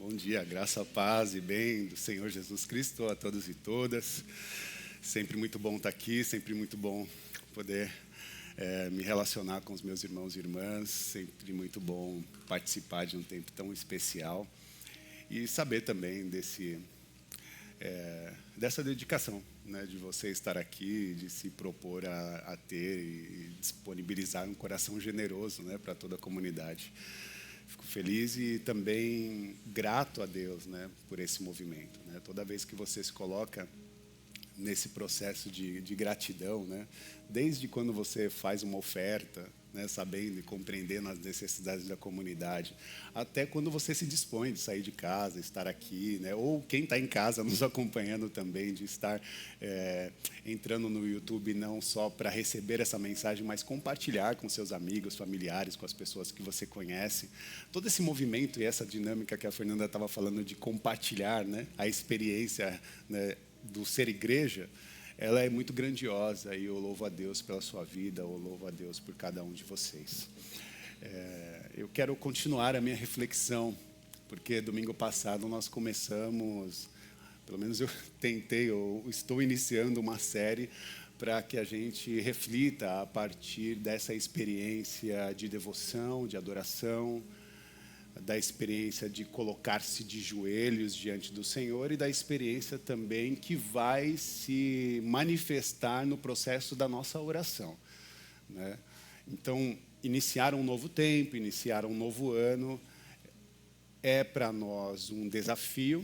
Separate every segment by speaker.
Speaker 1: Bom dia, graça, paz e bem do Senhor Jesus Cristo a todos e todas. Sempre muito bom estar aqui, sempre muito bom poder me relacionar com os meus irmãos e irmãs. Sempre muito bom participar de um tempo tão especial e saber também dessa dedicação, né, de você estar aqui, de se propor a ter e disponibilizar um coração generoso, né, para toda a comunidade. Fico feliz e também grato a Deus, né, por esse movimento, né? Toda vez que você se coloca nesse processo de gratidão, né, desde quando você faz uma oferta, né, sabendo e compreendendo as necessidades da comunidade, até quando você se dispõe de sair de casa, estar aqui, né, ou quem está em casa nos acompanhando também, de estar entrando no YouTube não só para receber essa mensagem, mas compartilhar com seus amigos, familiares, com as pessoas que você conhece. Todo esse movimento e essa dinâmica que a Fernanda estava falando de compartilhar, né, a experiência, né, do ser igreja, ela é muito grandiosa e eu louvo a Deus pela sua vida, eu louvo a Deus por cada um de vocês. Eu quero continuar a minha reflexão, porque domingo passado nós começamos, pelo menos eu tentei, eu estou iniciando uma série para que a gente reflita a partir dessa experiência de devoção, de adoração, da experiência de colocar-se de joelhos diante do Senhor e da experiência também que vai se manifestar no processo da nossa oração, né? Então, iniciar um novo tempo, iniciar um novo ano é para nós um desafio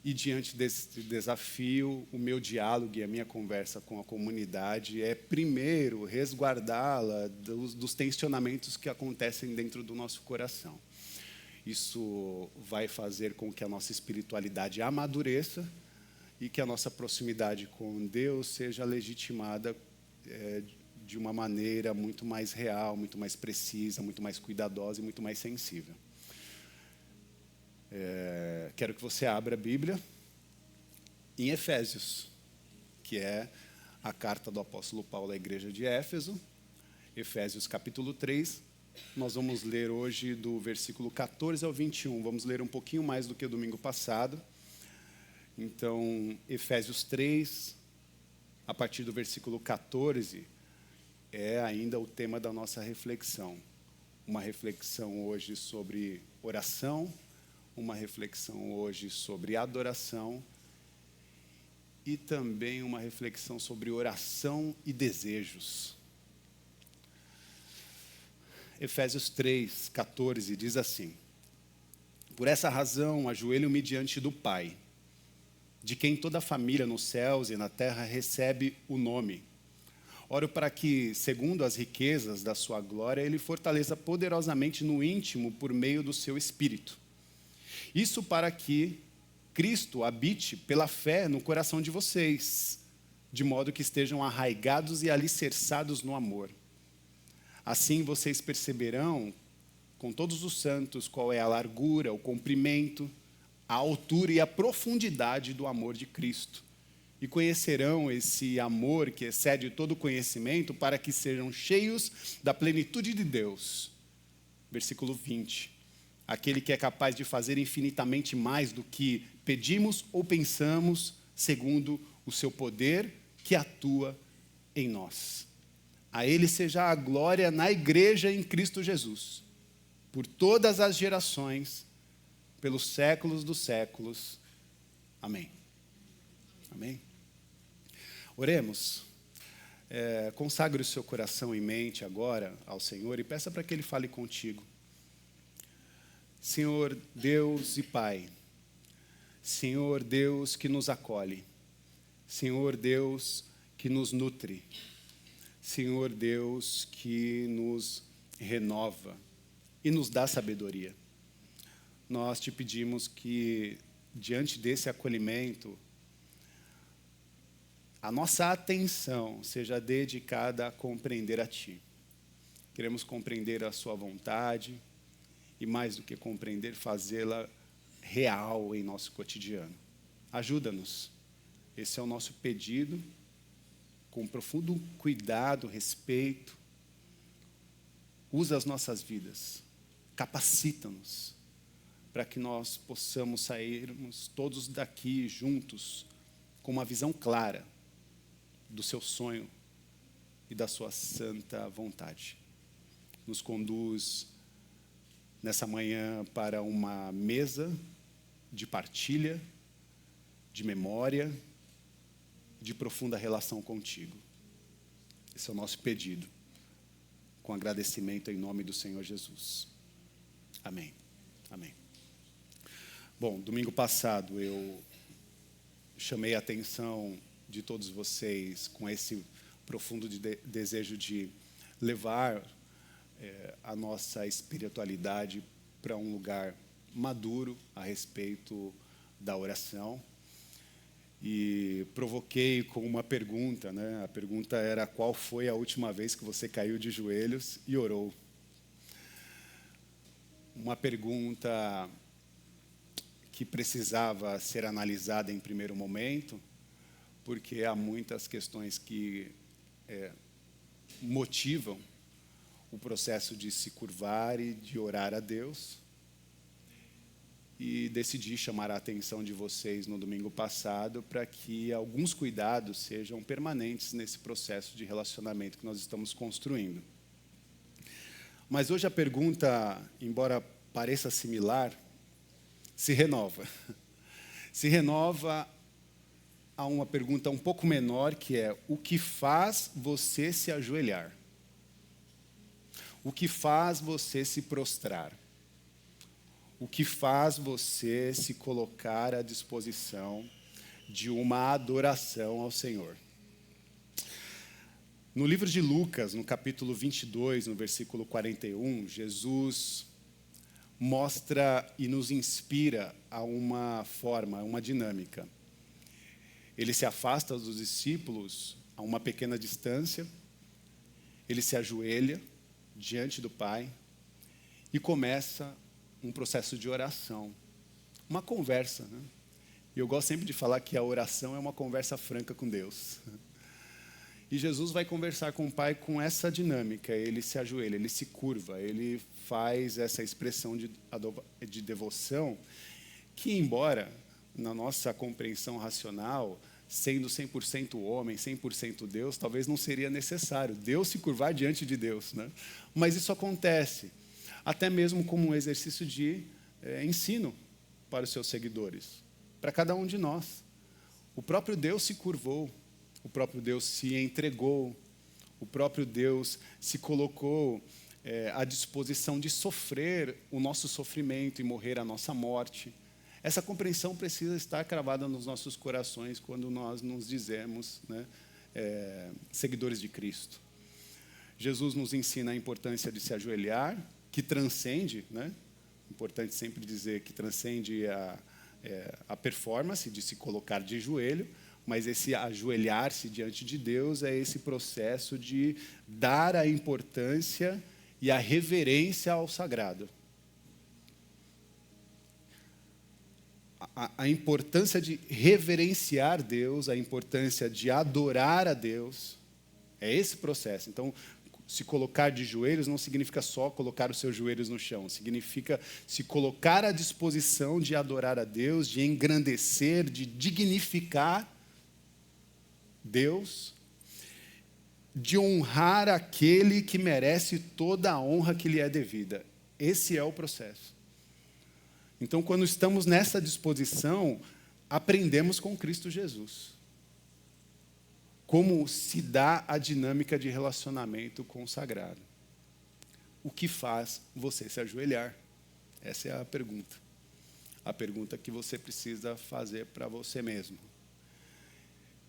Speaker 1: e diante desse desafio, o meu diálogo e a minha conversa com a comunidade é primeiro resguardá-la dos tensionamentos que acontecem dentro do nosso coração. Isso vai fazer com que a nossa espiritualidade amadureça e que a nossa proximidade com Deus seja legitimada de uma maneira muito mais real, muito mais precisa, muito mais cuidadosa e muito mais sensível. Quero que você abra a Bíblia em Efésios, que é a carta do apóstolo Paulo à igreja de Éfeso, Efésios capítulo 3. Nós vamos ler hoje do versículo 14 ao 21. Vamos ler um pouquinho mais do que o domingo passado. Então, Efésios 3, a partir do versículo 14, é ainda o tema da nossa reflexão. Uma reflexão hoje sobre oração, uma reflexão hoje sobre adoração e também uma reflexão sobre oração e desejos. Efésios 3, 14, diz assim: Por essa razão, ajoelho-me diante do Pai, de quem toda a família nos céus e na terra recebe o nome. Oro para que, segundo as riquezas da sua glória, Ele fortaleça poderosamente no íntimo por meio do seu Espírito. Isso para que Cristo habite pela fé no coração de vocês, de modo que estejam arraigados e alicerçados no amor. Assim vocês perceberão, com todos os santos, qual é a largura, o comprimento, a altura e a profundidade do amor de Cristo. E conhecerão esse amor que excede todo conhecimento, para que sejam cheios da plenitude de Deus. Versículo 20. Aquele que é capaz de fazer infinitamente mais do que pedimos ou pensamos, segundo o seu poder que atua em nós. A Ele seja a glória na igreja em Cristo Jesus, por todas as gerações, pelos séculos dos séculos. Amém. Amém. Oremos. Consagre o seu coração e mente agora ao Senhor e peça para que Ele fale contigo. Senhor Deus e Pai, Senhor Deus que nos acolhe, Senhor Deus que nos nutre, Senhor Deus que nos renova e nos dá sabedoria. Nós te pedimos que, diante desse acolhimento, a nossa atenção seja dedicada a compreender a Ti. Queremos compreender a Sua vontade e, mais do que compreender, fazê-la real em nosso cotidiano. Ajuda-nos. Esse é o nosso pedido, com profundo cuidado, respeito. Usa as nossas vidas, capacita-nos para que nós possamos sairmos todos daqui juntos com uma visão clara do seu sonho e da sua santa vontade. Nos conduz nessa manhã para uma mesa de partilha, de memória, de profunda relação contigo. Esse é o nosso pedido, com agradecimento em nome do Senhor Jesus. Amém. Amém. Bom, domingo passado eu chamei a atenção de todos vocês com esse profundo desejo de levar a nossa espiritualidade para um lugar maduro a respeito da oração. E provoquei com uma pergunta, né? A pergunta era: qual foi a última vez que você caiu de joelhos e orou? Uma pergunta que precisava ser analisada em primeiro momento, porque há muitas questões que motivam o processo de se curvar e de orar a Deus. E decidi chamar a atenção de vocês no domingo passado para que alguns cuidados sejam permanentes nesse processo de relacionamento que nós estamos construindo. Mas hoje a pergunta, embora pareça similar, se renova. Se renova a uma pergunta um pouco menor, que é: o que faz você se ajoelhar? O que faz você se prostrar? O que faz você se colocar à disposição de uma adoração ao Senhor? No livro de Lucas, no capítulo 22, no versículo 41, Jesus mostra e nos inspira a uma forma, a uma dinâmica. Ele se afasta dos discípulos a uma pequena distância, ele se ajoelha diante do Pai e começa um processo de oração, uma conversa, né? E eu gosto sempre de falar que a oração é uma conversa franca com Deus. E Jesus vai conversar com o Pai com essa dinâmica. Ele se ajoelha, ele se curva, ele faz essa expressão de devoção que, embora na nossa compreensão racional, sendo 100% homem, 100% Deus, talvez não seria necessário Deus se curvar diante de Deus, né? Mas isso acontece, até mesmo como um exercício de ensino para os seus seguidores, para cada um de nós. O próprio Deus se curvou, o próprio Deus se entregou, o próprio Deus se colocou à disposição de sofrer o nosso sofrimento e morrer a nossa morte. Essa compreensão precisa estar cravada nos nossos corações quando nós nos dizemos, né, seguidores de Cristo. Jesus nos ensina a importância de se ajoelhar, que transcende, né? Importante sempre dizer que transcende a performance de se colocar de joelho, mas esse ajoelhar-se diante de Deus é esse processo de dar a importância e a reverência ao sagrado. A importância de reverenciar Deus, a importância de adorar a Deus, é esse processo. Então, se colocar de joelhos não significa só colocar os seus joelhos no chão, significa se colocar à disposição de adorar a Deus, de engrandecer, de dignificar Deus, de honrar aquele que merece toda a honra que lhe é devida. Esse é o processo. Então, quando estamos nessa disposição, aprendemos com Cristo Jesus como se dá a dinâmica de relacionamento com o sagrado. O que faz você se ajoelhar? Essa é a pergunta que você precisa fazer para você mesmo.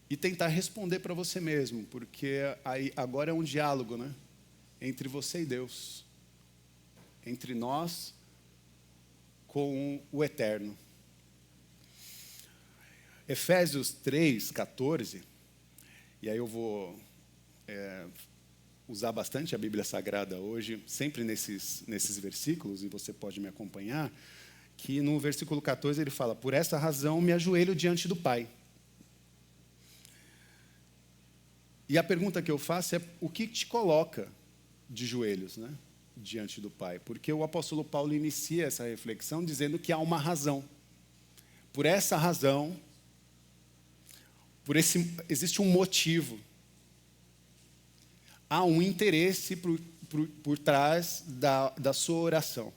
Speaker 1: E tentar responder para você mesmo, porque aí, agora é um diálogo, né? Entre você e Deus, entre nós com o Eterno. Efésios 3:14, e aí eu vou usar bastante a Bíblia Sagrada hoje, sempre nesses versículos, e você pode me acompanhar, que no versículo 14 ele fala: por essa razão me ajoelho diante do Pai. E a pergunta que eu faço é: o que te coloca de joelhos, né? diante do Pai? Porque o apóstolo Paulo inicia essa reflexão dizendo que há uma razão. Por essa razão, existe um motivo. Há um interesse por trás da sua oração.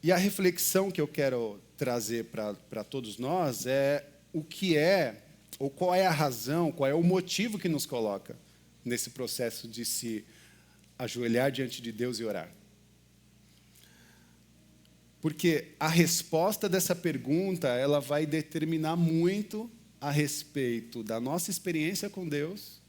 Speaker 1: E a reflexão que eu quero trazer para todos nós é o que é, ou qual é a razão, qual é o motivo que nos coloca nesse processo de se ajoelhar diante de Deus e orar. Porque a resposta dessa pergunta, ela vai determinar muito a respeito da nossa experiência com Deus.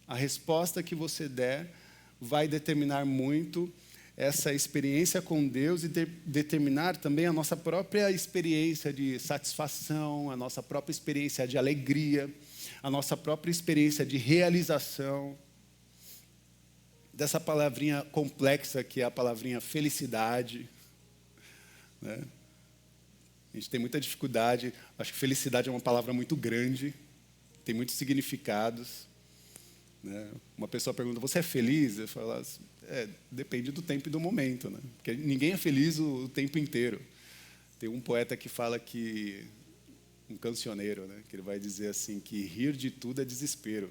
Speaker 1: A resposta que você der vai determinar muito essa experiência com Deus e determinar também a nossa própria experiência de satisfação, a nossa própria experiência de alegria, a nossa própria experiência de realização. Dessa palavrinha complexa que é a palavrinha felicidade, né? A gente tem muita dificuldade, acho que felicidade é uma palavra muito grande, tem muitos significados. Né? Uma pessoa pergunta, você é feliz? Eu falo, depende do tempo e do momento. Né? Porque ninguém é feliz o tempo inteiro. Tem um poeta que fala que, um cancioneiro, né? Que ele vai dizer assim, que rir de tudo é desespero.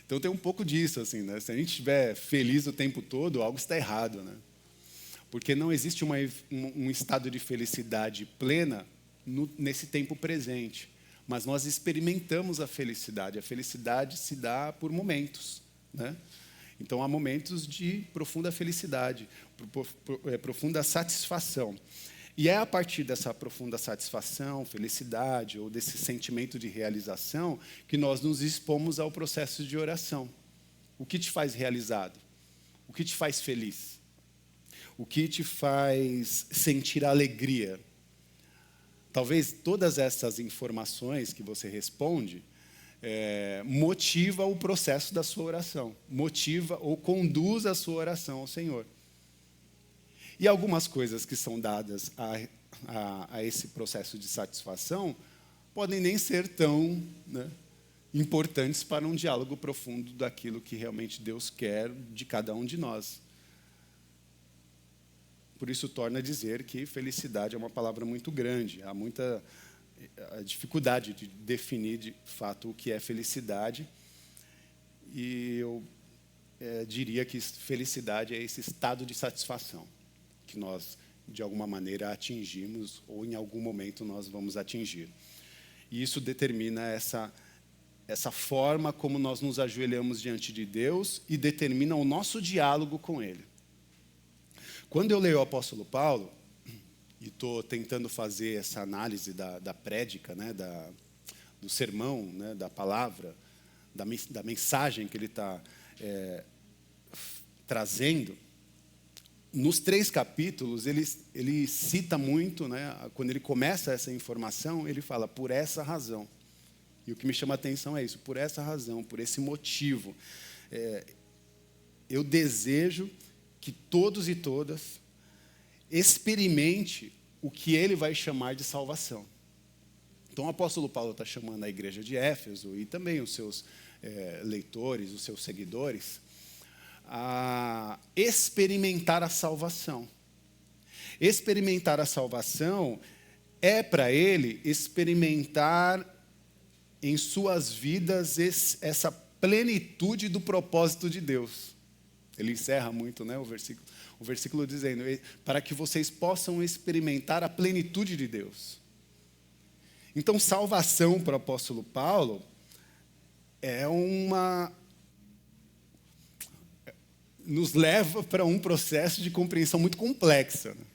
Speaker 1: Então tem um pouco disso, assim, né? Se a gente estiver feliz o tempo todo, algo está errado, né? Porque não existe um estado de felicidade plena nesse tempo presente. Mas nós experimentamos a felicidade. A felicidade se dá por momentos, né? Então, há momentos de profunda felicidade, profunda satisfação. E é a partir dessa profunda satisfação, felicidade, ou desse sentimento de realização, que nós nos expomos ao processo de oração. O que te faz realizado? O que te faz feliz? O que te faz sentir alegria? Talvez todas essas informações que você responde motiva o processo da sua oração, motiva ou conduz a sua oração ao Senhor. E algumas coisas que são dadas a esse processo de satisfação podem nem ser tão, né, importantes para um diálogo profundo daquilo que realmente Deus quer de cada um de nós. Por isso, torna a dizer que felicidade é uma palavra muito grande. Há muita dificuldade de definir, de fato, o que é felicidade. E eu diria que felicidade é esse estado de satisfação que nós, de alguma maneira, atingimos ou, em algum momento, nós vamos atingir. E isso determina essa forma como nós nos ajoelhamos diante de Deus e determina o nosso diálogo com Ele. Quando eu leio o apóstolo Paulo, e estou tentando fazer essa análise da prédica, né, do sermão, né, da palavra, da mensagem que ele está trazendo, nos 3 capítulos, ele cita muito, né, quando ele começa essa informação, ele fala, por essa razão. E o que me chama a atenção é isso, por essa razão, por esse motivo. Eu desejo que todos e todas experimente o que ele vai chamar de salvação. Então, o apóstolo Paulo está chamando a igreja de Éfeso e também os seus leitores, os seus seguidores, a experimentar a salvação. Experimentar a salvação é, para ele, experimentar em suas vidas essa plenitude do propósito de Deus. Ele encerra muito, né, o versículo dizendo, para que vocês possam experimentar a plenitude de Deus. Então, salvação para o apóstolo Paulo nos leva para um processo de compreensão muito complexa, né?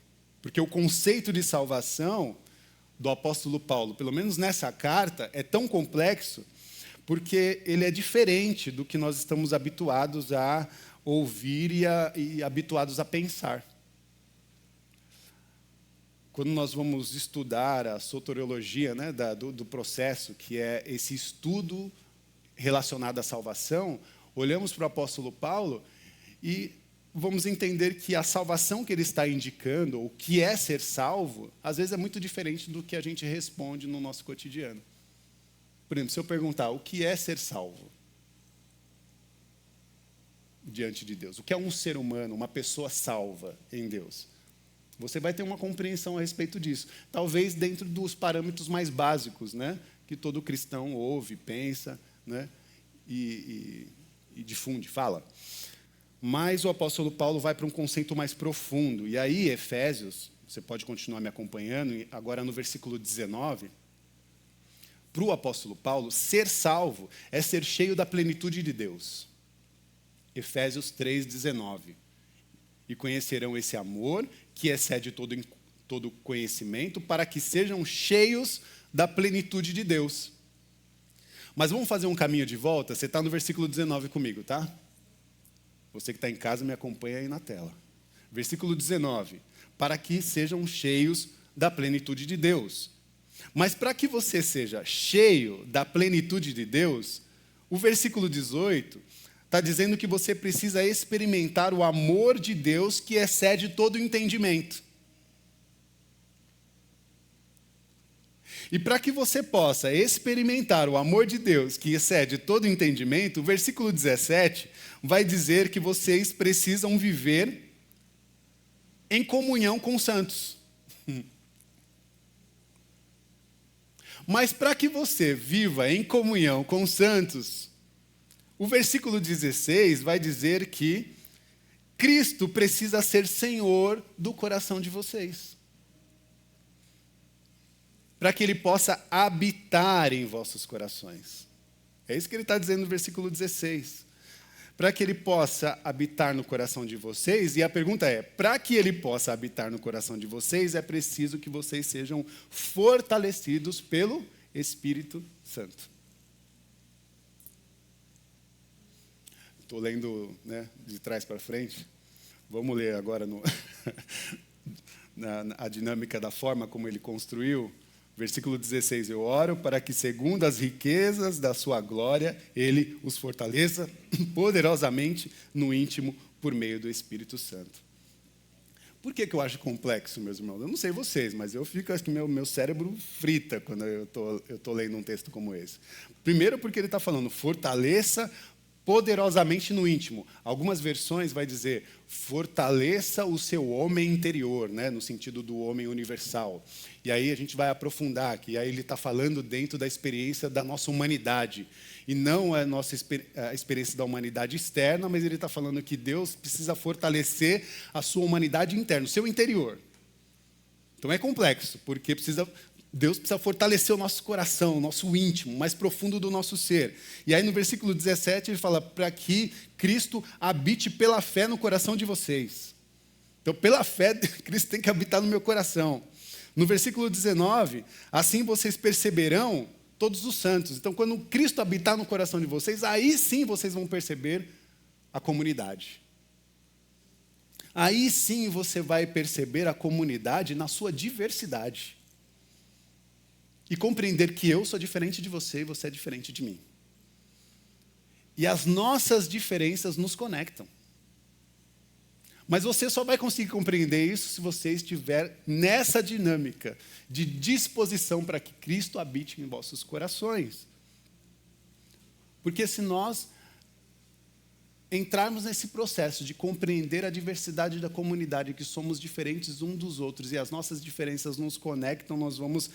Speaker 1: Porque o conceito de salvação do apóstolo Paulo, pelo menos nessa carta, é tão complexo porque ele é diferente do que nós estamos habituados a ouvir e habituados a pensar. Quando nós vamos estudar a soteriologia, né, do processo, que é esse estudo relacionado à salvação, olhamos para o apóstolo Paulo e vamos entender que a salvação que ele está indicando, o que é ser salvo, às vezes é muito diferente do que a gente responde no nosso cotidiano. Por exemplo, se eu perguntar, o que é ser salvo? diante de Deus? O que é um ser humano, uma pessoa salva em Deus? Você vai ter uma compreensão a respeito disso. Talvez dentro dos parâmetros mais básicos, né? Que todo cristão ouve, pensa, né? E difunde, fala. Mas o apóstolo Paulo vai para um conceito mais profundo. E aí, Efésios, você pode continuar me acompanhando, e agora no versículo 19, para o apóstolo Paulo, ser salvo é ser cheio da plenitude de Deus. Efésios 3,19. E conhecerão esse amor que excede todo conhecimento, para que sejam cheios da plenitude de Deus. Mas vamos fazer um caminho de volta? Você está no versículo 19 comigo, tá? Você que está em casa, me acompanha aí na tela. Versículo 19. Para que sejam cheios da plenitude de Deus. Mas para que você seja cheio da plenitude de Deus, o versículo 18 está dizendo que você precisa experimentar o amor de Deus que excede todo o entendimento. E para que você possa experimentar o amor de Deus que excede todo o entendimento, o versículo 17 vai dizer que vocês precisam viver em comunhão com os santos. Mas para que você viva em comunhão com os santos, o versículo 16 vai dizer que Cristo precisa ser Senhor do coração de vocês. Para que Ele possa habitar em vossos corações. É isso que ele está dizendo no versículo 16. Para que Ele possa habitar no coração de vocês, e a pergunta é, para que Ele possa habitar no coração de vocês, é preciso que vocês sejam fortalecidos pelo Espírito Santo. Estou lendo, né, de trás para frente. Vamos ler agora a dinâmica da forma como ele construiu. Versículo 16. Eu oro para que, segundo as riquezas da sua glória, ele os fortaleça poderosamente no íntimo por meio do Espírito Santo. Por que eu acho complexo, meus irmãos? Eu não sei vocês, mas acho que meu cérebro frita quando eu tô lendo um texto como esse. Primeiro porque ele está falando, fortaleça poderosamente no íntimo. Algumas versões vai dizer, fortaleça o seu homem interior, né? No sentido do homem universal. E aí a gente vai aprofundar aqui. Aí ele está falando dentro da experiência da nossa humanidade. E não a nossa a experiência da humanidade externa, mas ele está falando que Deus precisa fortalecer a sua humanidade interna, o seu interior. Então é complexo, porque Deus precisa fortalecer o nosso coração, o nosso íntimo, o mais profundo do nosso ser. E aí no versículo 17 ele fala, para que Cristo habite pela fé no coração de vocês. Então pela fé, Cristo tem que habitar no meu coração. No versículo 19, assim vocês perceberão todos os santos. Então quando Cristo habitar no coração de vocês, aí sim vocês vão perceber a comunidade. Aí sim você vai perceber a comunidade na sua diversidade. E compreender que eu sou diferente de você e você é diferente de mim. E as nossas diferenças nos conectam. Mas você só vai conseguir compreender isso se você estiver nessa dinâmica de disposição para que Cristo habite em vossos corações. Porque se nós entrarmos nesse processo de compreender a diversidade da comunidade, que somos diferentes um dos outros e as nossas diferenças nos conectam, nós vamos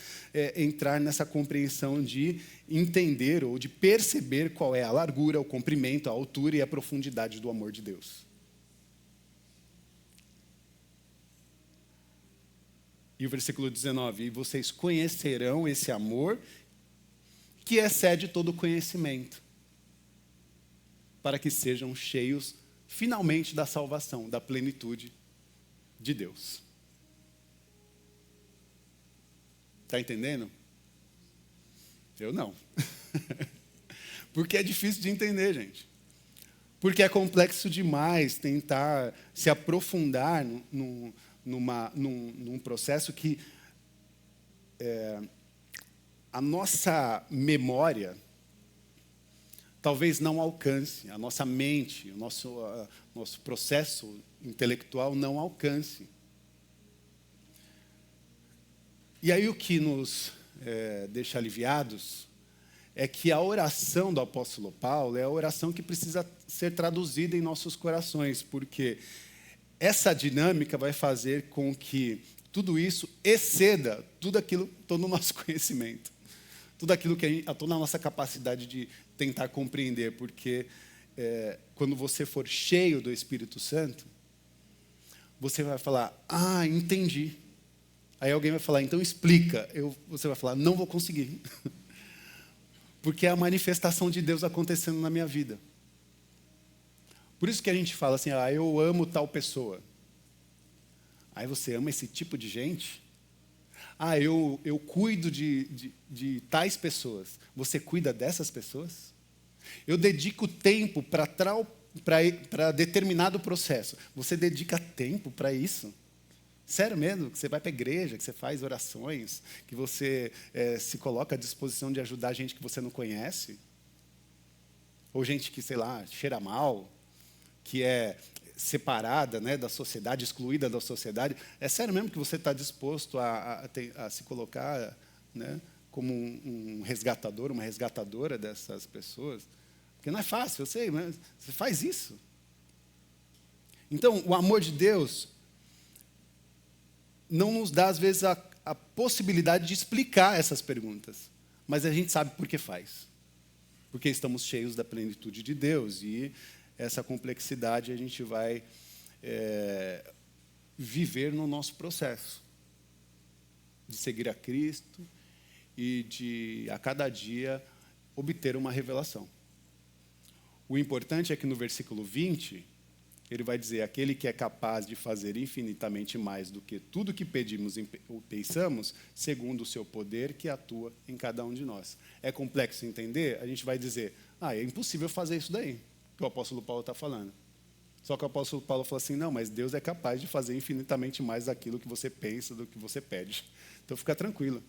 Speaker 1: entrar nessa compreensão de entender ou de perceber qual é a largura, o comprimento, a altura e a profundidade do amor de Deus. E o versículo 19, e vocês conhecerão esse amor que excede todo conhecimento, para que sejam cheios, finalmente, da salvação, da plenitude de Deus. Está entendendo? Eu não. Porque é difícil de entender, gente. Porque é complexo demais tentar se aprofundar num processo que a nossa memória talvez não alcance, a nossa mente, o nosso processo intelectual não alcance. E aí o que nos deixa aliviados é que a oração do apóstolo Paulo é a oração que precisa ser traduzida em nossos corações, porque essa dinâmica vai fazer com que tudo isso exceda todo o nosso conhecimento, toda a nossa capacidade de tentar compreender, porque quando você for cheio do Espírito Santo, você vai falar, entendi. Aí alguém vai falar, então explica. Você vai falar, não vou conseguir. Porque é a manifestação de Deus acontecendo na minha vida. Por isso que a gente fala assim, eu amo tal pessoa. Aí você ama esse tipo de gente? Eu cuido de tais pessoas. Você cuida dessas pessoas? Eu dedico tempo para determinado processo. Você dedica tempo para isso? Sério mesmo? Que você vai para a igreja, que você faz orações, que você se coloca à disposição de ajudar gente que você não conhece? Ou gente que, sei lá, cheira mal, que é separada, né, da sociedade, excluída da sociedade? É sério mesmo que você está disposto a se colocar, né, como um resgatador, uma resgatadora dessas pessoas? Porque não é fácil, eu sei, mas você faz isso. Então, o amor de Deus não nos dá, às vezes, a possibilidade de explicar essas perguntas. Mas a gente sabe por que faz. Porque estamos cheios da plenitude de Deus. E essa complexidade a gente vai viver no nosso processo. De seguir a Cristo e de, a cada dia, obter uma revelação. O importante é que no versículo 20... ele vai dizer, aquele que é capaz de fazer infinitamente mais do que tudo que pedimos ou pensamos, segundo o seu poder que atua em cada um de nós. É complexo entender? A gente vai dizer, é impossível fazer isso daí, que o apóstolo Paulo está falando. Só que o apóstolo Paulo falou assim, não, mas Deus é capaz de fazer infinitamente mais daquilo que você pensa, do que você pede. Então fica tranquilo.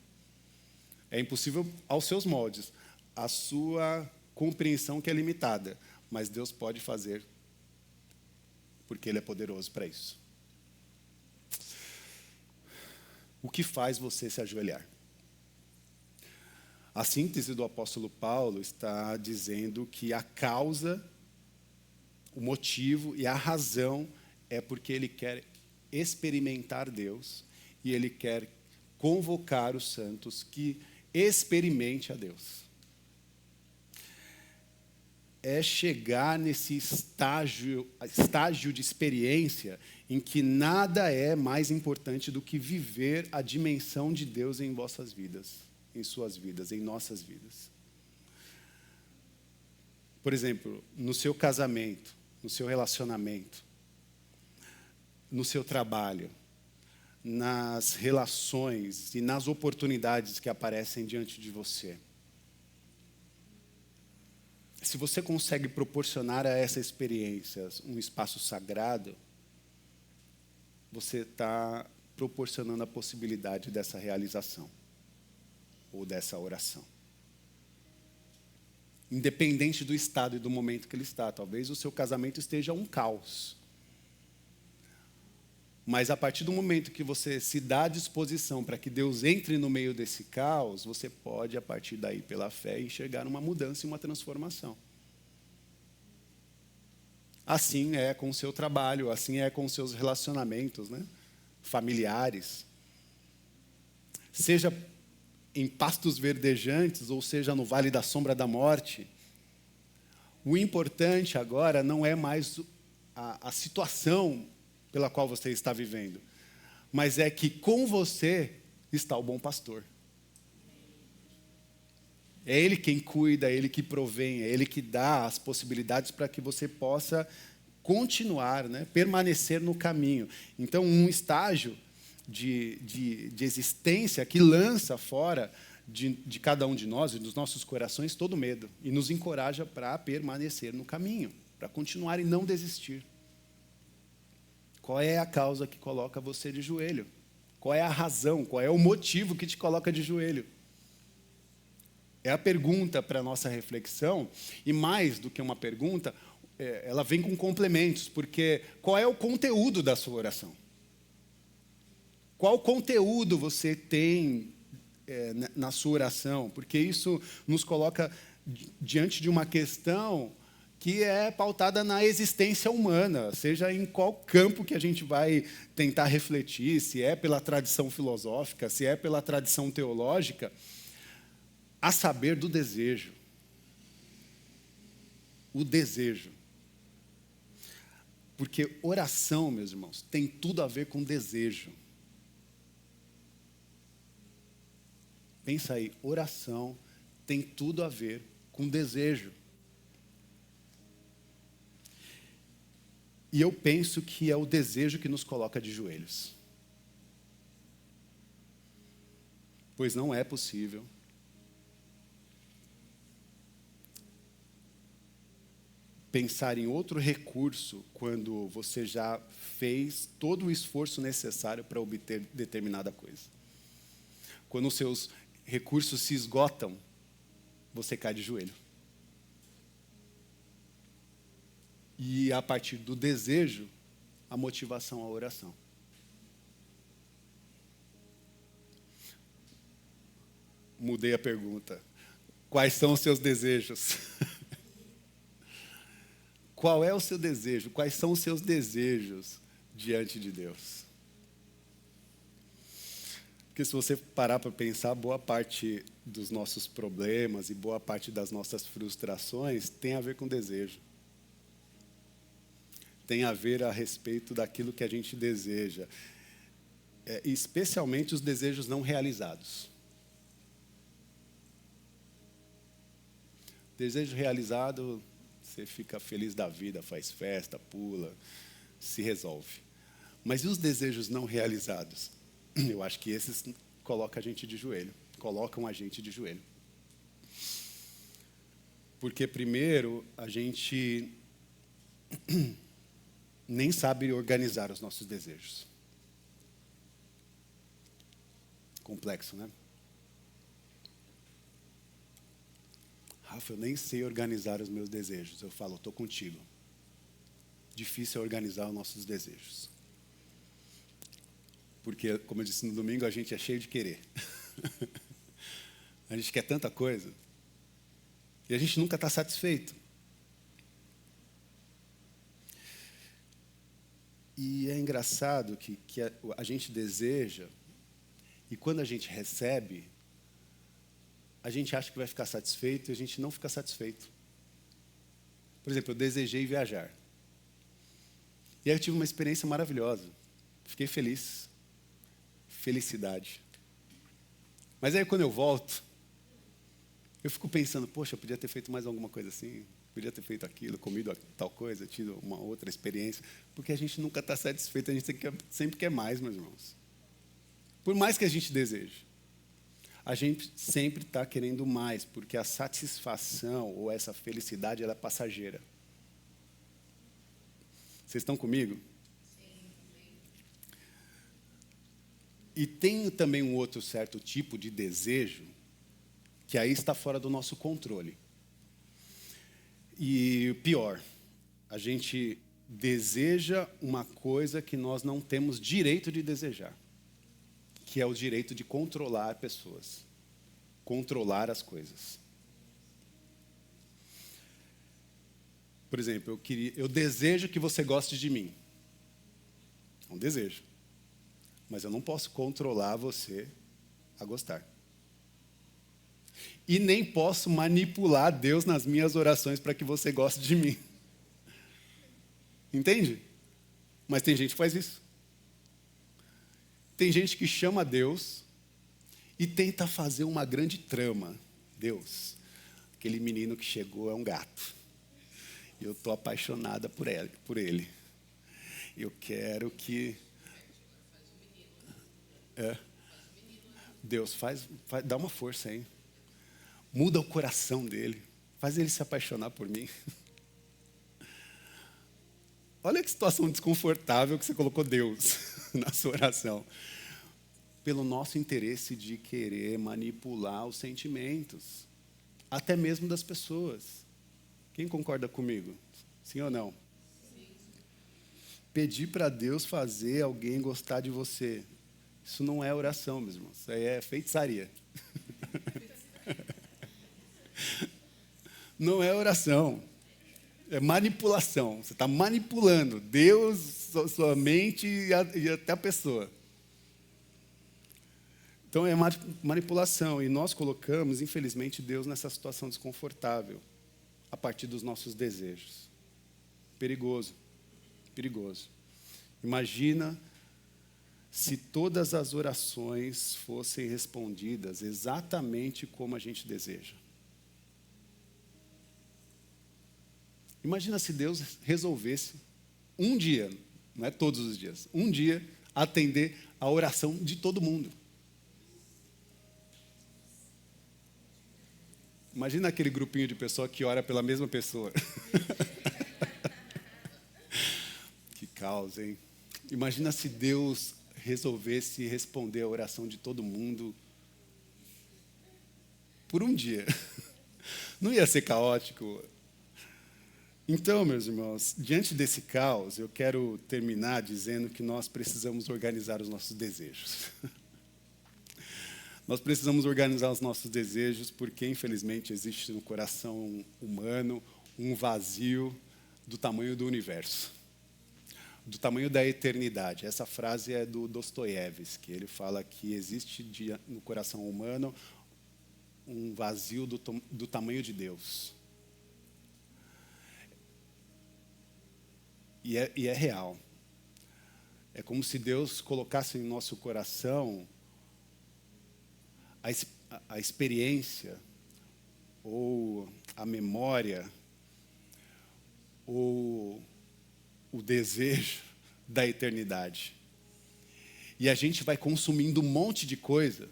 Speaker 1: É impossível aos seus moldes, a sua compreensão que é limitada, mas Deus pode fazer porque Ele é poderoso para isso. O que faz você se ajoelhar? A síntese do apóstolo Paulo está dizendo que a causa, o motivo e a razão é porque ele quer experimentar Deus e ele quer convocar os santos que experimente a Deus. É chegar nesse estágio de experiência em que nada é mais importante do que viver a dimensão de Deus em vossas vidas, em suas vidas, em nossas vidas. Por exemplo, no seu casamento, no seu relacionamento, no seu trabalho, nas relações e nas oportunidades que aparecem diante de você. Se você consegue proporcionar a essa experiência um espaço sagrado, você está proporcionando a possibilidade dessa realização ou dessa oração. Independente do estado e do momento que ele está. Talvez o seu casamento esteja um caos. Mas a partir do momento que você se dá à disposição para que Deus entre no meio desse caos, você pode, a partir daí, pela fé, enxergar uma mudança e uma transformação. Assim é com o seu trabalho, assim é com os seus relacionamentos, né, familiares. Seja em pastos verdejantes, ou seja no vale da sombra da morte, o importante agora não é mais a situação pela qual você está vivendo, mas é que com você está o bom pastor. É Ele quem cuida, é Ele que provém, é Ele que dá as possibilidades para que você possa continuar, né, permanecer no caminho. Então, um estágio de existência que lança fora de cada um de nós e dos nossos corações todo medo e nos encoraja para permanecer no caminho, para continuar e não desistir. Qual é a causa que coloca você de joelho? Qual é a razão? Qual é o motivo que te coloca de joelho? É a pergunta para a nossa reflexão, e mais do que uma pergunta, ela vem com complementos, porque qual é o conteúdo da sua oração? Qual conteúdo você tem na sua oração, porque isso nos coloca diante de uma questão que é pautada na existência humana, seja em qual campo que a gente vai tentar refletir, se é pela tradição filosófica, se é pela tradição teológica, a saber do desejo. O desejo. Porque oração, meus irmãos, tem tudo a ver com desejo. Pensa aí, oração tem tudo a ver com desejo. E eu penso que é o desejo que nos coloca de joelhos. Pois não é possível pensar em outro recurso quando você já fez todo o esforço necessário para obter determinada coisa. Quando os seus recursos se esgotam, você cai de joelho. E a partir do desejo, a motivação à oração. Mudei a pergunta. Quais são os seus desejos? Qual é o seu desejo? Quais são os seus desejos diante de Deus? Porque se você parar para pensar, boa parte dos nossos problemas e boa parte das nossas frustrações tem a ver com desejo. Tem a ver a respeito daquilo que a gente deseja. Especialmente os desejos não realizados. Desejo realizado, você fica feliz da vida, faz festa, pula, se resolve. Mas e os desejos não realizados? Eu acho que esses colocam a gente de joelho. Porque primeiro, a gente nem sabe organizar os nossos desejos. Complexo, né? Rafa, eu nem sei organizar os meus desejos. Eu falo, estou contigo. Difícil é organizar os nossos desejos. Porque, como eu disse no domingo, a gente é cheio de querer. A gente quer tanta coisa. E a gente nunca está satisfeito. E é engraçado que a gente deseja, e quando a gente recebe, a gente acha que vai ficar satisfeito e a gente não fica satisfeito. Por exemplo, eu desejei viajar. E aí eu tive uma experiência maravilhosa. Fiquei feliz. Felicidade. Mas aí quando eu volto, eu fico pensando, poxa, eu podia ter feito mais alguma coisa assim, podia ter feito aquilo, comido tal coisa, tido uma outra experiência, porque a gente nunca está satisfeito, a gente sempre quer mais, meus irmãos. Por mais que a gente deseje, a gente sempre está querendo mais, porque a satisfação ou essa felicidade, ela é passageira. Vocês estão comigo? E tem também um outro certo tipo de desejo que aí está fora do nosso controle. E pior, a gente deseja uma coisa que nós não temos direito de desejar, que é o direito de controlar pessoas, controlar as coisas. Por exemplo, eu desejo que você goste de mim. É um desejo. Mas eu não posso controlar você a gostar. E nem posso manipular Deus nas minhas orações para que você goste de mim. Entende? Mas tem gente que faz isso. Tem gente que chama Deus e tenta fazer uma grande trama. Deus, aquele menino que chegou é um gato. Eu estou apaixonada por ele. Eu quero que... Deus, dá uma força aí. Muda o coração dele. Faz ele se apaixonar por mim. Olha que situação desconfortável que você colocou Deus na sua oração. Pelo nosso interesse de querer manipular os sentimentos. Até mesmo das pessoas. Quem concorda comigo? Sim ou não? Sim. Pedir para Deus fazer alguém gostar de você. Isso não é oração, meus irmãos. Isso aí é feitiçaria. Não é oração. É manipulação. Você está manipulando Deus, sua mente e até a pessoa. Então é manipulação. E nós colocamos, infelizmente, Deus nessa situação desconfortável a partir dos nossos desejos. Perigoso. Perigoso. Imagina se todas as orações fossem respondidas exatamente como a gente deseja. Imagina se Deus resolvesse um dia, não é todos os dias, um dia atender a oração de todo mundo. Imagina aquele grupinho de pessoas que ora pela mesma pessoa. Que caos, hein? Imagina se Deus resolvesse responder a oração de todo mundo por um dia. Não ia ser caótico? Então, meus irmãos, diante desse caos, eu quero terminar dizendo que nós precisamos organizar os nossos desejos. Nós precisamos organizar os nossos desejos porque, infelizmente, existe no coração humano um vazio do tamanho do universo, do tamanho da eternidade. Essa frase é do Dostoiévski. Ele fala que existe no coração humano um vazio do tamanho de Deus. E é real. É como se Deus colocasse em nosso coração a experiência, ou a memória, ou o desejo da eternidade. E a gente vai consumindo um monte de coisa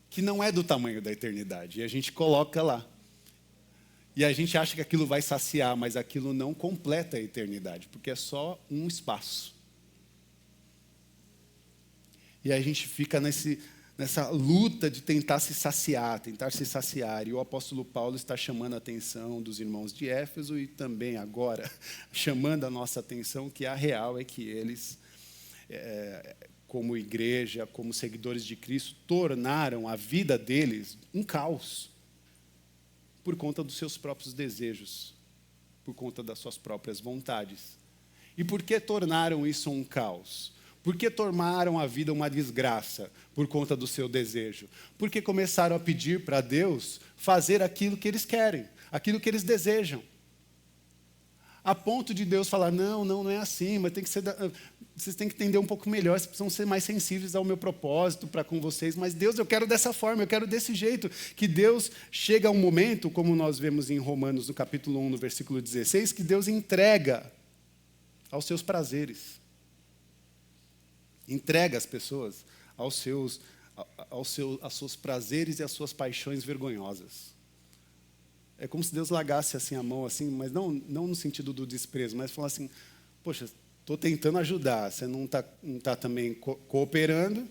Speaker 1: que não é do tamanho da eternidade. E a gente coloca lá. E a gente acha que aquilo vai saciar, mas aquilo não completa a eternidade, porque é só um espaço. E a gente fica nessa luta de tentar se saciar. E o apóstolo Paulo está chamando a atenção dos irmãos de Éfeso e também agora chamando a nossa atenção que a real é que eles, como igreja, como seguidores de Cristo, tornaram a vida deles um caos. Por conta dos seus próprios desejos, por conta das suas próprias vontades. E por que tornaram isso um caos? Por que tornaram a vida uma desgraça? Por conta do seu desejo. Porque começaram a pedir para Deus fazer aquilo que eles querem, aquilo que eles desejam. A ponto de Deus falar, não é assim, mas tem que ser... Vocês têm que entender um pouco melhor, vocês precisam ser mais sensíveis ao meu propósito para com vocês. Mas Deus, eu quero dessa forma, eu quero desse jeito. Que Deus chega a um momento, como nós vemos em Romanos, no capítulo 1, no versículo 16, que Deus entrega aos seus prazeres. Entrega as pessoas aos seus prazeres e às suas paixões vergonhosas. É como se Deus largasse assim a mão, assim, mas não no sentido do desprezo, mas falar assim, poxa, estou tentando ajudar, você não tá também cooperando,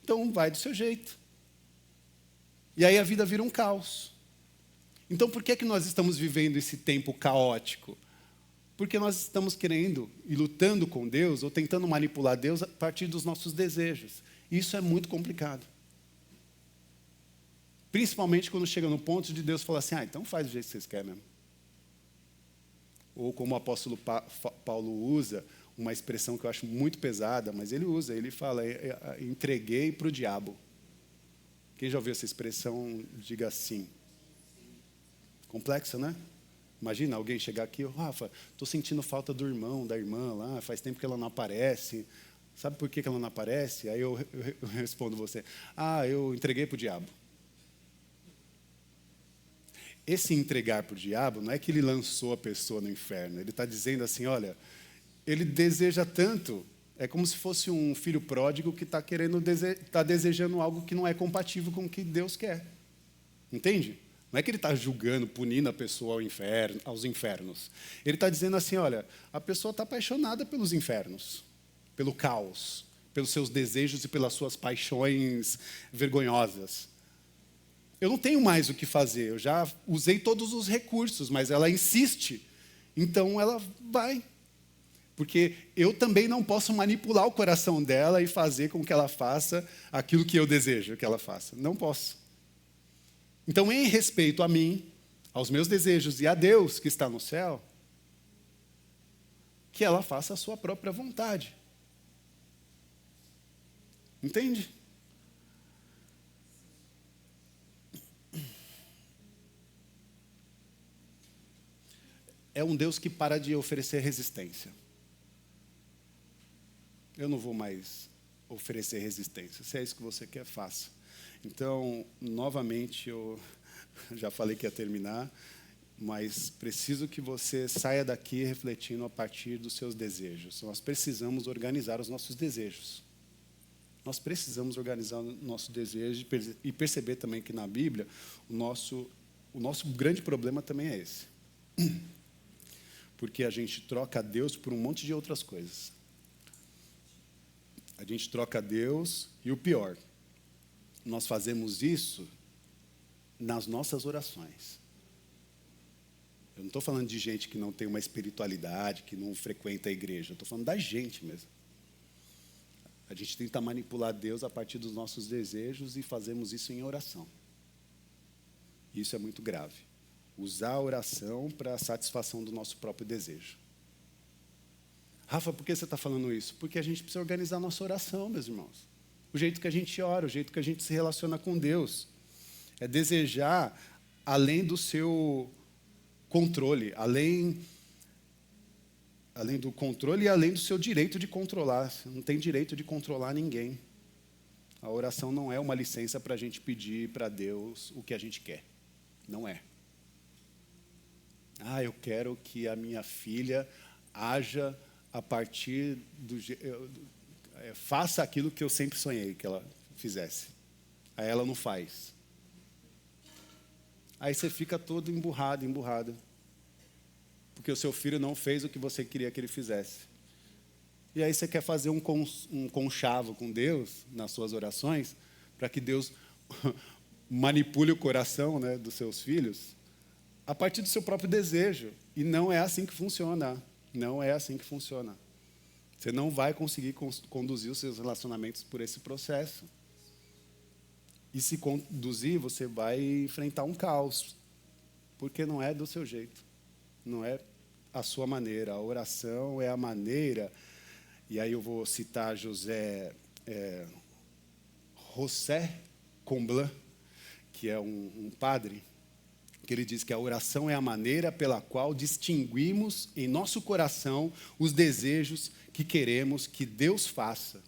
Speaker 1: então vai do seu jeito. E aí a vida vira um caos. Então por que nós estamos vivendo esse tempo caótico? Porque nós estamos querendo e lutando com Deus, ou tentando manipular Deus a partir dos nossos desejos. Isso é muito complicado. Principalmente quando chega no ponto de Deus falar assim, então faz do jeito que vocês querem mesmo. Ou como o apóstolo Paulo usa, uma expressão que eu acho muito pesada, mas ele fala, entreguei para o diabo. Quem já ouviu essa expressão, diga sim. Complexa, né? Imagina alguém chegar aqui, Rafa, estou sentindo falta do irmão, da irmã lá, faz tempo que ela não aparece. Sabe por que ela não aparece? Aí eu respondo você, eu entreguei para o diabo. Esse entregar para o diabo não é que ele lançou a pessoa no inferno. Ele está dizendo assim, olha, ele deseja tanto, é como se fosse um filho pródigo que está desejando algo que não é compatível com o que Deus quer. Entende? Não é que ele está julgando, punindo a pessoa aos infernos. Ele está dizendo assim, olha, a pessoa está apaixonada pelos infernos, pelo caos, pelos seus desejos e pelas suas paixões vergonhosas. Eu não tenho mais o que fazer, eu já usei todos os recursos, mas ela insiste. Então ela vai. Porque eu também não posso manipular o coração dela e fazer com que ela faça aquilo que eu desejo que ela faça. Não posso. Então, em respeito a mim, aos meus desejos e a Deus que está no céu, que ela faça a sua própria vontade. Entende? É um Deus que para de oferecer resistência. Eu não vou mais oferecer resistência. Se é isso que você quer, faça. Então, novamente, eu já falei que ia terminar, mas preciso que você saia daqui refletindo a partir dos seus desejos. Nós precisamos organizar os nossos desejos. Nós precisamos organizar o nosso desejo e perceber também que na Bíblia o nosso grande problema também é esse. Porque a gente troca Deus por um monte de outras coisas. A gente troca Deus e o pior, nós fazemos isso nas nossas orações. Eu não estou falando de gente que não tem uma espiritualidade, que não frequenta a igreja. Eu estou falando da gente mesmo. A gente tenta manipular Deus a partir dos nossos desejos e fazemos isso em oração. Isso é muito grave. Usar a oração para a satisfação do nosso próprio desejo. Rafa, por que você está falando isso? Porque a gente precisa organizar a nossa oração, meus irmãos. O jeito que a gente ora, o jeito que a gente se relaciona com Deus. É desejar além do seu controle, além do controle e além do seu direito de controlar. Você não tem direito de controlar ninguém. A oração não é uma licença para a gente pedir para Deus o que a gente quer. Não é. Eu quero que a minha filha haja a partir faça aquilo que eu sempre sonhei que ela fizesse. Aí ela não faz. Aí você fica todo emburrado. Porque o seu filho não fez o que você queria que ele fizesse. E aí você quer fazer um conchavo com Deus nas suas orações, para que Deus manipule o coração, né, dos seus filhos, a partir do seu próprio desejo. E não é assim que funciona. Não é assim que funciona. Você não vai conseguir conduzir os seus relacionamentos por esse processo. E se conduzir, você vai enfrentar um caos. Porque não é do seu jeito. Não é a sua maneira. A oração é a maneira. E aí eu vou citar José Comblan, que é um padre, que ele diz que a oração é a maneira pela qual distinguimos em nosso coração os desejos que queremos que Deus faça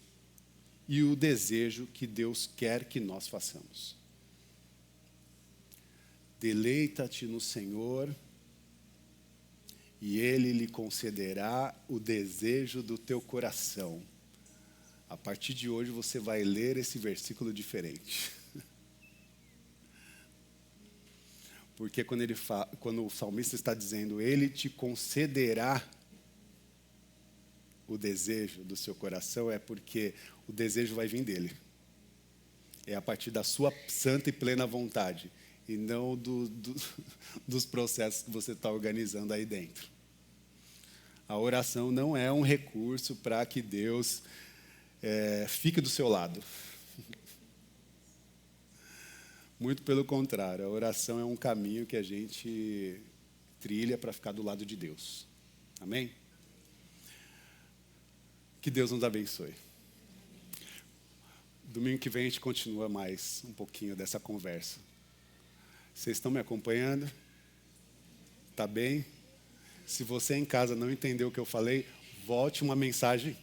Speaker 1: e o desejo que Deus quer que nós façamos. Deleita-te no Senhor e Ele lhe concederá o desejo do teu coração. A partir de hoje você vai ler esse versículo diferente. Porque quando o salmista está dizendo, Ele te concederá o desejo do seu coração, é porque o desejo vai vir dele. É a partir da sua santa e plena vontade, e não dos processos que você está organizando aí dentro. A oração não é um recurso para que Deus fique do seu lado. Muito pelo contrário, a oração é um caminho que a gente trilha para ficar do lado de Deus. Amém? Que Deus nos abençoe. Domingo que vem a gente continua mais um pouquinho dessa conversa. Vocês estão me acompanhando? Tá bem? Se você em casa não entendeu o que eu falei, volte uma mensagem.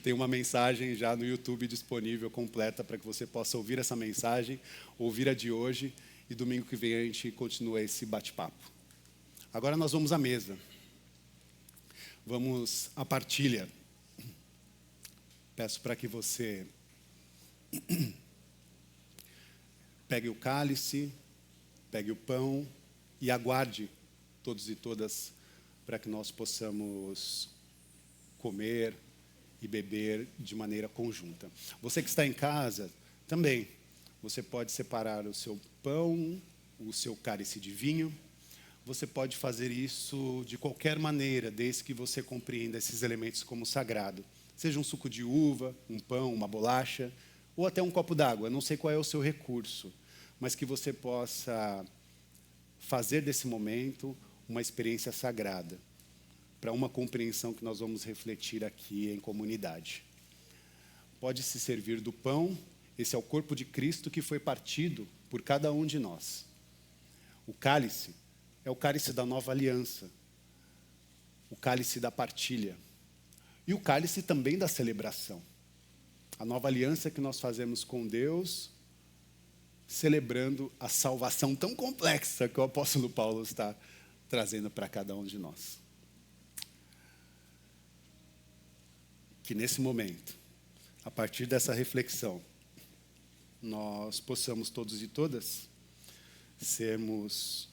Speaker 1: Tem uma mensagem já no YouTube disponível, completa, para que você possa ouvir essa mensagem, ouvir a de hoje, e domingo que vem a gente continua esse bate-papo. Agora nós vamos à mesa. Vamos à partilha. Peço para que você pegue o cálice, pegue o pão e aguarde todos e todas para que nós possamos comer e beber de maneira conjunta. Você que está em casa, também, você pode separar o seu pão, o seu cálice de vinho. você pode fazer isso de qualquer maneira, desde que você compreenda esses elementos como sagrado. Seja um suco de uva, um pão, uma bolacha, ou até um copo d'água. Não sei qual é o seu recurso, mas que você possa fazer desse momento uma experiência sagrada, para uma compreensão que nós vamos refletir aqui em comunidade. Pode se servir do pão, esse é o corpo de Cristo que foi partido por cada um de nós. O cálice é o cálice da nova aliança, o cálice da partilha, e o cálice também da celebração. A nova aliança que nós fazemos com Deus, celebrando a salvação tão complexa que o apóstolo Paulo está trazendo para cada um de nós. Que nesse momento, a partir dessa reflexão, nós possamos todos e todas sermos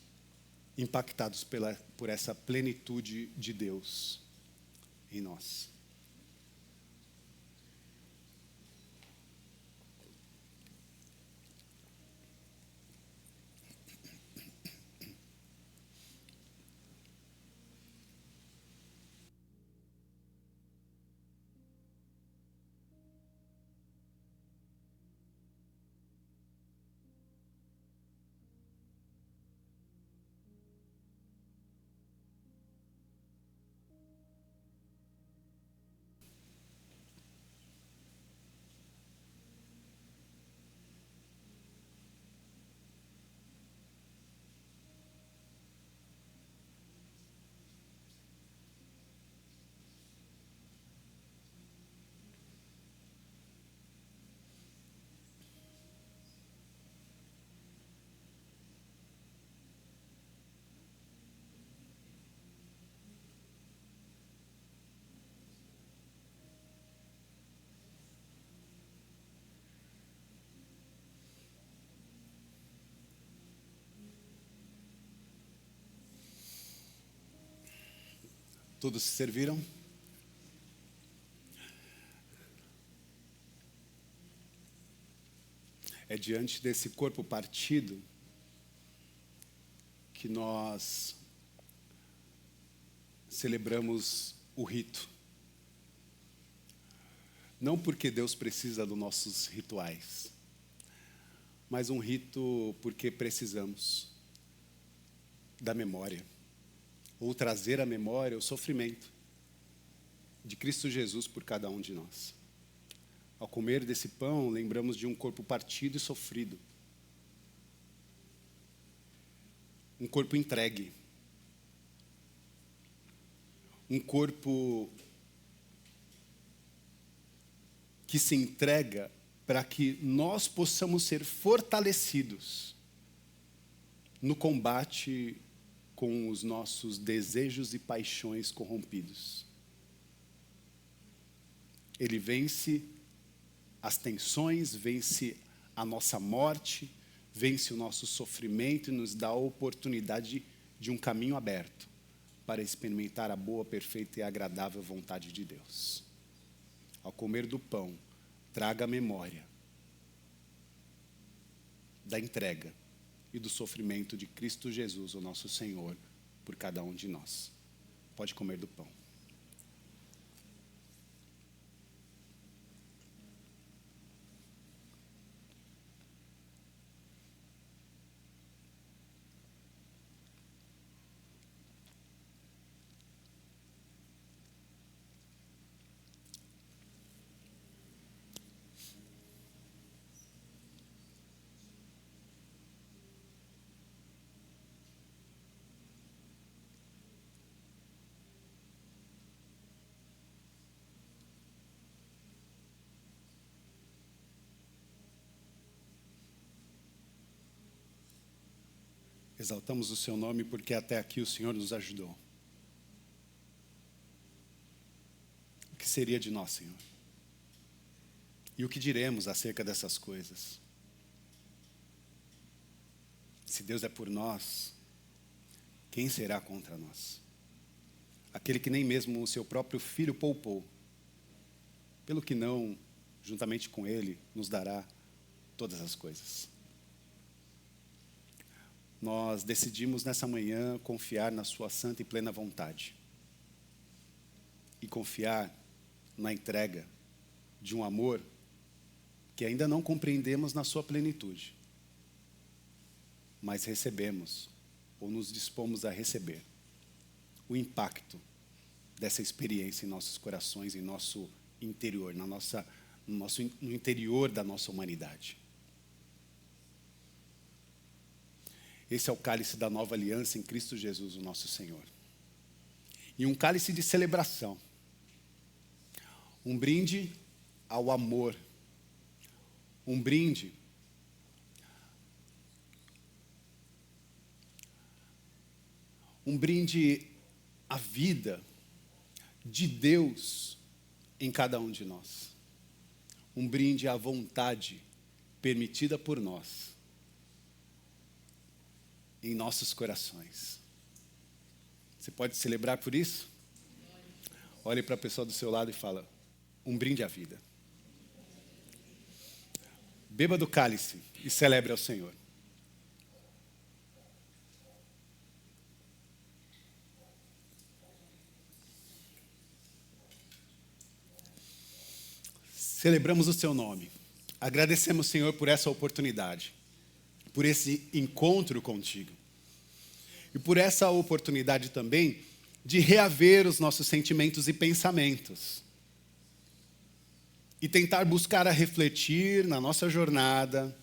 Speaker 1: impactados por essa plenitude de Deus em nós. Todos se serviram? É diante desse corpo partido que nós celebramos o rito. Não porque Deus precisa dos nossos rituais, mas um rito porque precisamos da memória, ou trazer à memória o sofrimento de Cristo Jesus por cada um de nós. Ao comer desse pão, lembramos de um corpo partido e sofrido. Um corpo entregue. Um corpo que se entrega para que nós possamos ser fortalecidos no combate com os nossos desejos e paixões corrompidos. Ele vence as tensões, vence a nossa morte, vence o nosso sofrimento e nos dá a oportunidade de um caminho aberto para experimentar a boa, perfeita e agradável vontade de Deus. Ao comer do pão, traga a memória da entrega e do sofrimento de Cristo Jesus, o nosso Senhor, por cada um de nós. Pode comer do pão. Exaltamos o seu nome porque até aqui o Senhor nos ajudou. O que seria de nós, Senhor? E o que diremos acerca dessas coisas? Se Deus é por nós, quem será contra nós? Aquele que nem mesmo o seu próprio filho poupou, pelo que não, juntamente com ele, nos dará todas as coisas. nós decidimos nessa manhã confiar na sua santa e plena vontade. E confiar na entrega de um amor que ainda não compreendemos na sua plenitude, mas recebemos, ou nos dispomos a receber, o impacto dessa experiência em nossos corações, em nosso interior, no interior da nossa humanidade. Esse é o cálice da nova aliança em Cristo Jesus, o nosso Senhor. E um cálice de celebração. Um brinde ao amor. Um brinde à vida de Deus em cada um de nós. Um brinde à vontade permitida por nós em nossos corações. Você pode celebrar por isso? Olhe para a pessoa do seu lado e fala: um brinde à vida. Beba do cálice e celebre ao Senhor. Celebramos o seu nome. Agradecemos, Senhor, por essa oportunidade, por esse encontro contigo. E por essa oportunidade também de reaver os nossos sentimentos e pensamentos. E tentar buscar a refletir na nossa jornada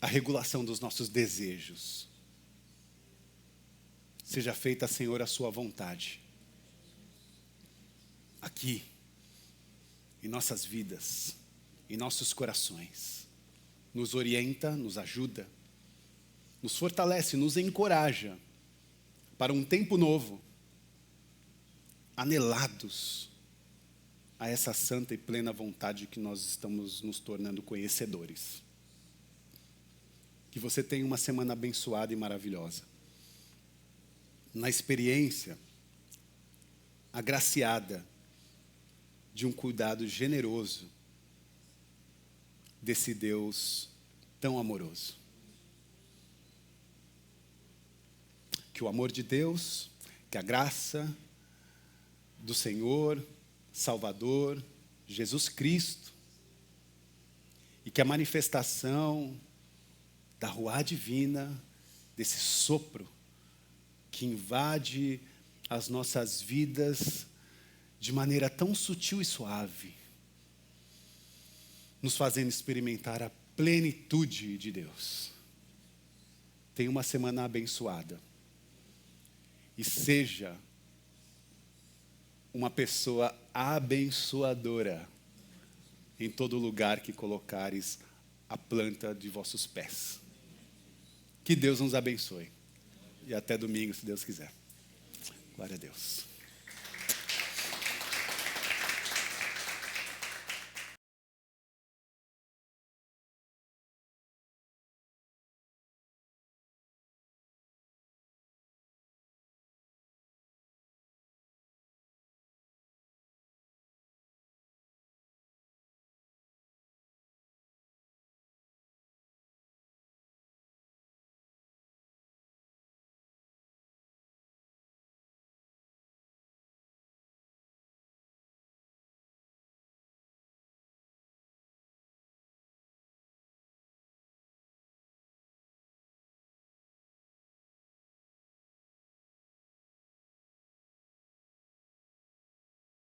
Speaker 1: a regulação dos nossos desejos. Seja feita, Senhor, a sua vontade. Aqui, em nossas vidas, em nossos corações. Nos orienta, nos ajuda, nos fortalece, nos encoraja para um tempo novo, anelados a essa santa e plena vontade que nós estamos nos tornando conhecedores. Que você tenha uma semana abençoada e maravilhosa. Na experiência agraciada de um cuidado generoso desse Deus tão amoroso. Que o amor de Deus, que a graça do Senhor, Salvador, Jesus Cristo, e que a manifestação da Ruá divina, desse sopro que invade as nossas vidas de maneira tão sutil e suave, nos fazendo experimentar a plenitude de Deus. Tenha uma semana abençoada. E seja uma pessoa abençoadora em todo lugar que colocares a planta de vossos pés. Que Deus nos abençoe. E até domingo, se Deus quiser. Glória a Deus.